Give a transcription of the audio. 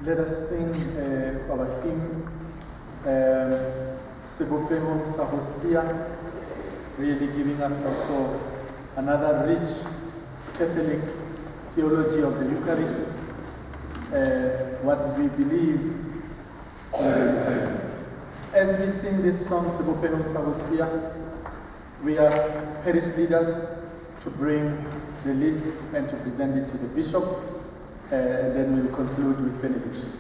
Let us sing our hymn, Sebopehom sa Hostia, really giving us also another rich Catholic theology of the Eucharist, what we believe in the Eucharist. As we sing this song, Sebopehom sa Hostia, we ask parish leaders to bring the list and to present it to the bishop, and then we'll conclude with benediction.